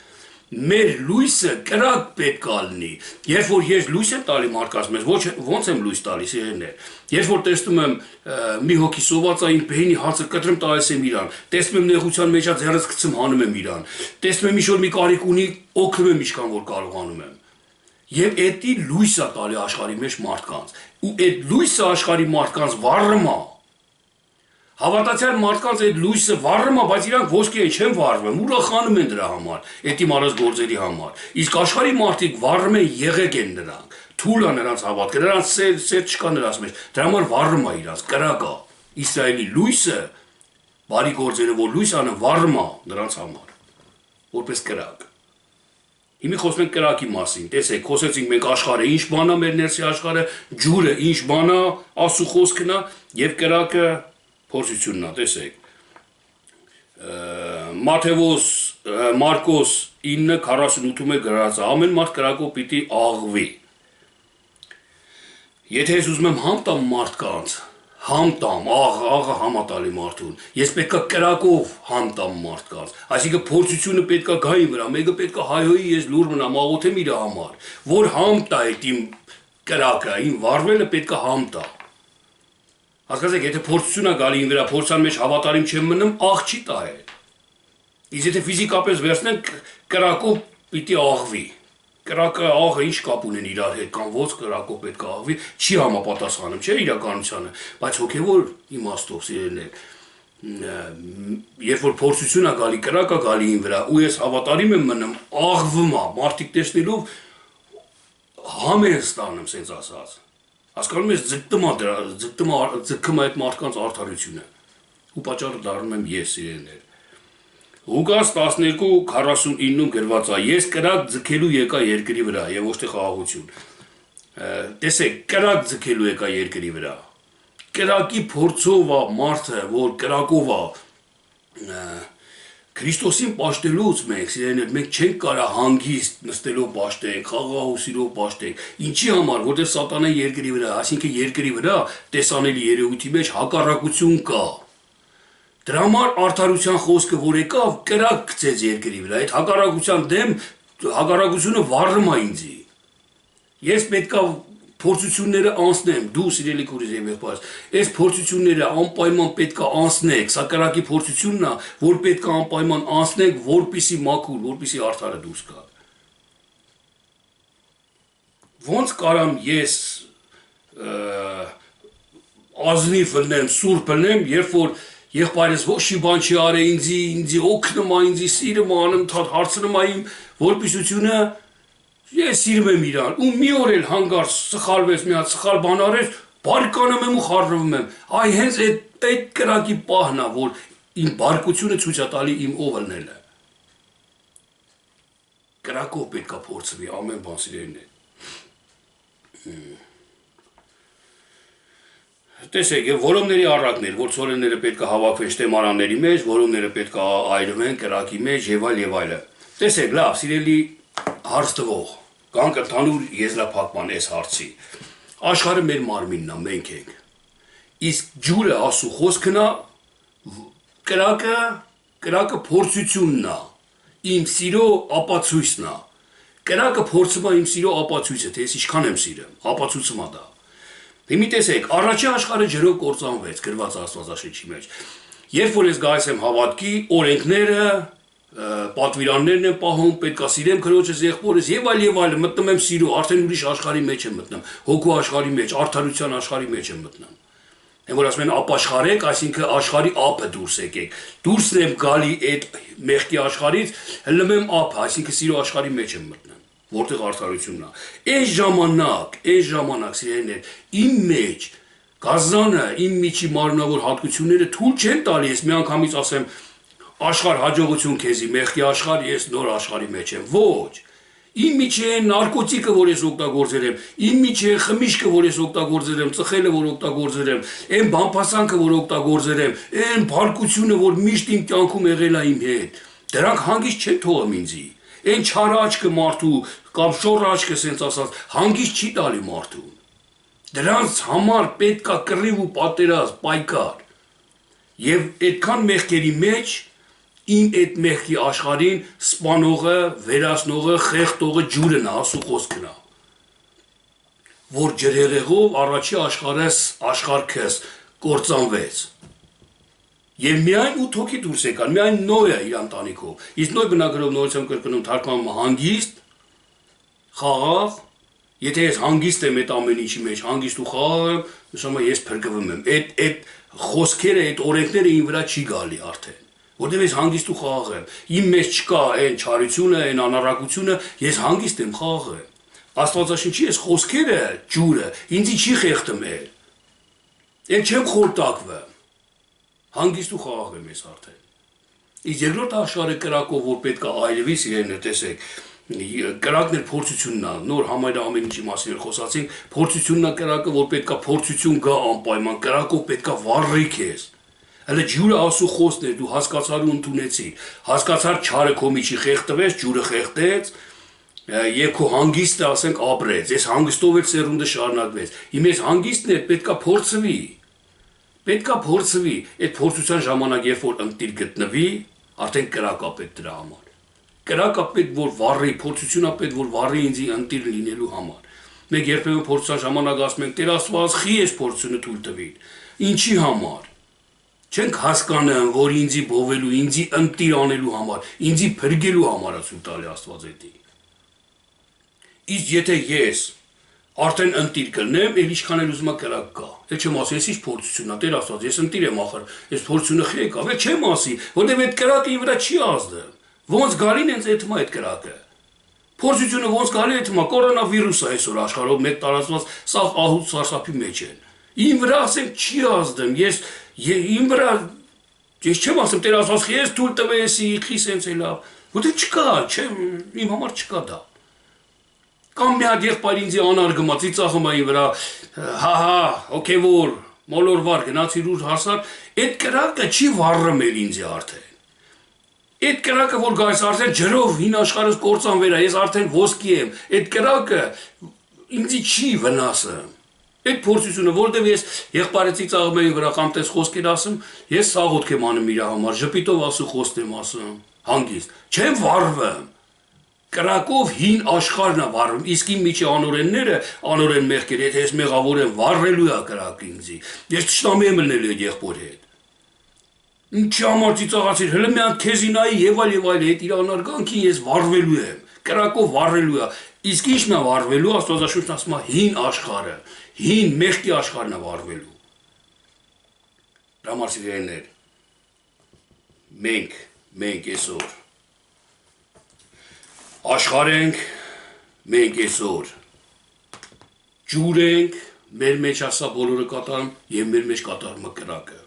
Մեր լույսը կրակ պետք է լինի։ Երբ որ ես լույս եմ տալի մարդկանց մեջ, ոնց եմ լույս տալիս իրեններ։ Երբ որ տեսնում եմ մի հոգի սոված է, իմ բեյնի հացը կտրում տալիս եմ իրան, տեսնում եմ նեղության մեջ է ձեռս գցում հանում եմ իրան, տեսնում եմ ինչ որ մի կարիք ունի, օգնում եմ ինչքան որ կարողանում եմ։ Եվ էդի լույս է տալի աշխարհի մեջ մարդկանց։ Ու այդ լույսը աշխարհի մարդկանց վառում է։ Հավատացյալ մարդկանց այդ լույսը վառում է, բայց իրանք ոսկի են չեն վառվում, ուրախանում են դրա համար, այդ իմ արած գործերի համար։ Իսկ աշխարհի մարդիկ վառում են, եղեք են նրանք, թույլ է նրանց հավատքը, նրանց սեր չկա նրանց մեջ, դրա համար վառում է իրանց, կրակ է։ Իսրայելի լույսը, բարի գործերը, որ լույս անը վառում է նրանց համար, որպես կրակ։ Հիմի խոսում ենք կրակի մասին, տեսեք, խոսեցինք մենք աշխարհը ինչ բան է, մեր ներսի աշխարհը, ջուրը ինչ բան է, Աստծո խոսքն է եւ կրակը փորձությունն է, տեսեք։ Մատթեոս Մարկոս 9:48-ում է գրած, ամեն մարդ կրակով պիտի աղվի։ Եթե ես ուզում եմ համ տամ մարդկանց, համ տամ, աղը համատալի մարդուն, ես պետքա կրակով համ տամ մարդկանց, այսինքն փորձությունը պետքա գա իմ վրա, մեկը պետքա հայհոյի, ես լուր մնամ, աղոթեմ իր համար, որ համ տա այդ իմ կրակը, իմ վարվելը պետքա համ տա։ Հասկացեք, եթե փորձություն է գալի իմ վրա, փորձան մեջ հավատարիմ չեմ մնում, աղ չի տա է։ Իսկ եթե ֆիզիկապես վերցնենք, կրակով պիտի աղվի։ Կրակը աղը ինչ կապ ունեն իրար հետ կամ ոնց կրակով պետք է աղվի, չի համապատասխանում, չէ՞ իրականությանը, բայց հոգևոր իմաստով սիրելիներ, երբ որ փորձություն է գալի, կրակ է գալի իմ վրա, ու ես հավատարիմ եմ մնում, աղվում է, մարդիկ տեսնելով համ են ստանում, սենց ասած։ Հասկանում ես, ձգտում է այդ մարդկանց արդարությունը։ Ու պատճառը դառնում եմ ես, սիրելիներ։ Ղուկաս 12:49-ում գրված է. ես կրակ ձգելու եկա երկրի վրա եւ ոչ թե խաղաղություն։ Տեսեք, կրակ ձգելու եկա երկրի վրա։ Կրակի փորձով է մարդը, որ կրակով է Քրիստոսին պաշտելուց մենք չենք կարա հանգիստ նստելով պաշտենք, խաղաղությունով պաշտենք։ Ինչի համար, որտեղ սատանայի երկրի վրա, այսինքն երկրի վրա տեսանելի երևույթի մեջ հակառակություն կա։ Դրա համար արդարության խոսքը որ եկավ, կրակ գցեց երկրի վրա, այդ հակառակության դեմ հակառակությունը վառում է ինձի։ Ես պետքա փորձությունները անցնեմ, դու սիրելի քուրս եւ եղբայրս, այս փորձությունները անպայման պետքա անցնեք, սա կրակի փորձությունն է, որ պետքա անպայման անցնեք, որպիսի մաքուր, որպիսի արդարը դուրս գա։ Ոնց կարամ ես ազնիվ լնեմ, սուրբ լնեմ, երբ որ եղբայրս ոչ մի բան չի արել ինձի օգնում է, ինձի սիրում է, անընդհատ հարցնում է իմ որպիսությունը, ես սիրում եմ իրան, ու մի օր էլ հանգարց սխալվեց, մի հատ սխալ բան արեց, բարկանում եմ ու խառնվում եմ։ Այ հենց այդ կրակի պահն է, որ իմ բարկությունը ցույց է տալի իմ ով ելնելը։ Կրակով պետքա փորձվի ամեն բան սիրելիներ։ Տեսեք, եւ որոնների առակներ, որ ցորենները պետքա հավաքվեն շտեմարանների մեջ, որոնները պետքա այրվեն կրակի մեջ եւ այլը։ Տեսեք, լավ, սիրելի հարց տվող, կանք ընդհանուր եզրափակման այս հարցի։ Աշխարհը մեր մարմինն է, մենք ենք։ Իսկ ջուրը Աստծո խոսքն է, կրակը փորձությունն է, իմ սիրո ապացույցն է։ Կրակը փորձում է իմ սիրո ապացույցը, թե ես ինչքան եմ սիրում, ապացույցում է դա։ Հիմի տեսեք, առաջի աշխարհը ջրով կործանվեց, գրված Աստվածաշնչի մեջ։ Երբ որ ես գալիս եմ հավատքի, օրենքները, պատվիրաններն են պահում, պետքա սիրեմ քրոջս, եղբորս եւ այլ, մտնում եմ սիրո, արդեն ուրիշ աշխարհի մեջ եմ մտնում, հոգու աշխարհի մեջ, արդարության աշխարհի մեջ եմ մտնում։ Այն որ ասում են ապաշխարեք, այսինքն աշխարհի ափը դուրս եկեք։ Դուրսն եմ գալի այդ մեղքի աշխարհից, հլմեմ ափը, այսինքն սիրո աշխարհի մեջ եմ մտնում, որտեղ արդարությունն է։ Այս ժամանակ, սիրելիներ, իմ մեջ գազանը, իմ միջի մարմնավոր հատկությունները թույլ չեն տալի, ես միանգամից ասեմ աշխարհ հաջողություն քեզի, մեղքի աշխարհ, ես նոր աշխարհի մեջ եմ։ Ոչ։ Իմ միջի է նարկոտիկը, որ ես օգտագործել եմ, իմ միջի է խմիչքը, որ ես օգտագործել եմ, ծխելը, որ օգտագործել եմ, այն բամփասանքը, որ օգտագործել եմ, այն բարկությունը, որ միշտ իմ կյանքում եղել է իմ հետ։ Դրանք հանգիստ չեն թողում ինձի։ Այն չար աչքը մարդու կամ շոր աչքը, ասենց ասած, հանգիստ չի տալի մարդուն։ Դրանց համար պետք է կռիվ ու պատերազմ, պայքար։ Եվ այդքան մեղքերի մեջ իմ այդ մեղքի աշխարհին սպանողը, վերացնողը, խեղդողը ջուրն է, Աստծո խոսքն է։ Որ ջրհեղեղով առաջի աշխարհքս կործանվեց։ Եվ միայն 8 հոգի դուրս եկան, միայն Նոյը իր ընտանիքով։ Իսկ Նոյ բնագրով նորից եմ կրկնում թարգմանումը հանգիստ, խաղաղ, եթե ես հանգիստ եմ այդ ամեն ինչի մեջ, հանգիստ ու խաղաղ եմ, նշանակում է ես փրկվում եմ։ Այդ խոսքերը, այդ օրենքները իմ վրա չի գալի արդեն։ Որտեղ ես հանգիստ ու խաղաղ եմ։ Իմ մեջ չկա այն չարությունը, այն անառակությունը, ես հանգիստ եմ, խաղաղ եմ։ Աստվածաշնչի այս խոսքերը, ջուրը, ինձի չի խեղդմել։ Այդ չեմ խորտակվում։ Հանգիստ ու խաղաղ եմ ես արդեն։ Իսկ երկրորդ աշխարհը կրակով որ պետք է այրվի, սիրելիներ, տեսեք, Կրակն էր փորձությունն է, նոր համարը ամեն ինչի մասին խոսացինք, փորձությունն է կրակը, որ պետքա փորձություն գա անպայման, կրակով պետքա վառի քեզ։ Հələ ջուրը ասու խոսքն էր, դու հասկացար ու ընդունեցիր, հասկացար չարը քո միջի խեղդվեց, ջուրը խեղդեց, եւ քո հանգիստը ասենք ապրեց, այս հանգստով էլ սերունդը շարունակվեց։ Հիմա այս հանգիստն է պետքա փորձվի։ Պետքա փորձվի, այդ փորձության ժամանակ երբ որ ընտիր գտնվի, արդեն կրակա պետք դրա համար։ Կրակա պետք որ վառի, փորձությունա պետք որ վառի ինձ ընտիր լինելու համար։ Մենք երբեմն փորձության ժամանակ ասում ենք Տեր Աստված խի էս փորձությունը թույլ տվի։ Ինչի համար։ Չենք հասկանում, որ ինձի բովելու, ինձի ընտիր անելու համար, ինձի փրկելու համար է ցույց տալի Աստված էդի։ Իսկ եթե ես արդեն ընտիր կլնեմ, էլ ինչքան էլ ուզում եմ կրակ կա։ Դե չեմ ասի, ես ինչ փորձությունն է, Տեր Աստված, ես ընտիր եմ ախր, այս փորձությունը խի եկավ, է չեմ ասի, որտեղ այդ կրակը իմ վրա չի ազդել։ Ոնց գալին ինձ այդ մա այդ կրակը։ Փորձությունը ոնց գալի այդ մա կորոնավիրուսը այսօր աշխարհով մեկ տարածված սաղ ահուտ սարսափի մեջ են։ Իմ վրա ասենք չի ազդեմ, ես իմ վրա ես չեմ ասում Տեր Աստված, ես թույլ տվեցի, խի սենց է լավ, որտեղ չկա, չեմ, իմ համար չկա դա։ Կամ մի հատ եղբայր ինձ անարգմա, ծիծաղում է իմ վրա, հա, հոգևոր, մոլորվար գնացիր ուր հասար, այդ կրակը չի վառում էլ ինձ արդեն։ Այդ կրակը որ գայս արդեն ջրով հին աշխարհս կործանվեր է, ես արդեն ոսկի եմ, այդ կրակը ինձի չի վնասը։ Այդ փորձությունը, որտեղ ես եղբայրը ծիծաղում եմ վրա կամ տես խոսքեր ասում, ես սաղոթք եմ անում իր համար, ժպիտով ասու խոսք եմ ասում, հանգիստ, չեմ վառվում։ Կրակով հին աշխարհն է վառում, իսկ իմ միջի անօրենները, անօրեն մեղքեր, եթե ես մեղավոր եմ, վառելու է կրակը ինձի։ Ես ճշտամի եմ ելնելու այդ եղբոր հետ։ Ինչի համար ծիծաղացիր, հələ մի հատ քեզի նայի եւ այլ, այդ իր անարգանքին ես վառվելու եմ, կրակով վառելու է։ Իսկ ի՞նչն է վառվելու, Աստվածաշունչն ասում է հին աշխարհը, հին մեղքի աշխարհն է վառվելու։ Դրամասիրներ, մենք այսօր աշխարհ ենք, մենք այսօր ջուր ենք, մեր մեջ ասա բոլորը կատարում եւ մեր մեջ կատարում է կրակը,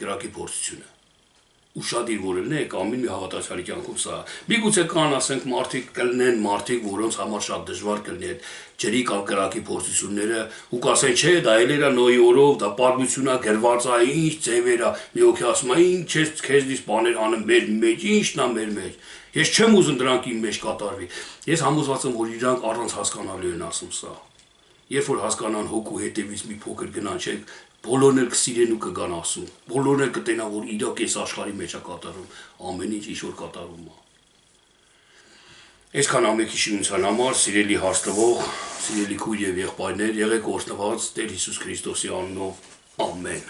կրակի փորձությունը։ Ուշադիր որ ելնեք, ամեն մի հավատացյալի կյանքում սա։ Միգուցե կան ասենք մարդիկ կլնեն, մարդիկ, որոնց համար շատ դժվար կլինի այդ ջրի կամ կրակի փորձությունները, ու կասեն, չէ, դա էլերա նոյի օրով, դա պատմություն է, գրված է, ինչ ձևեր է, մի հոգի ասում է, ինչ ես քեզնից բաներ անում մեր մեջ, ինչն է մեր մեջ։ Ես չեմ ուզում դրանք իմ մեջ կատարվի։ Ես համոզված եմ, որ իրանք առանց հասկանալու են ասում սա։ Երբ որ հասկանան հոգու հետևից մի փոքր գնան, չէ, բոլորն էլ կսիրեն ու կգան ասում, բոլորն էլ կտենան, որ իրոք այս աշխարհի մեջ է կատարում, ամեն ինչ ինչ որ կատարում է։ Այսքան ամենքի շինության համար, սիրելի հարստվող, սիրելի քույր եւ եղբայրներ, եղեք օրհնված Տեր Հիսուս Քրիստոսի անունով, ամեն։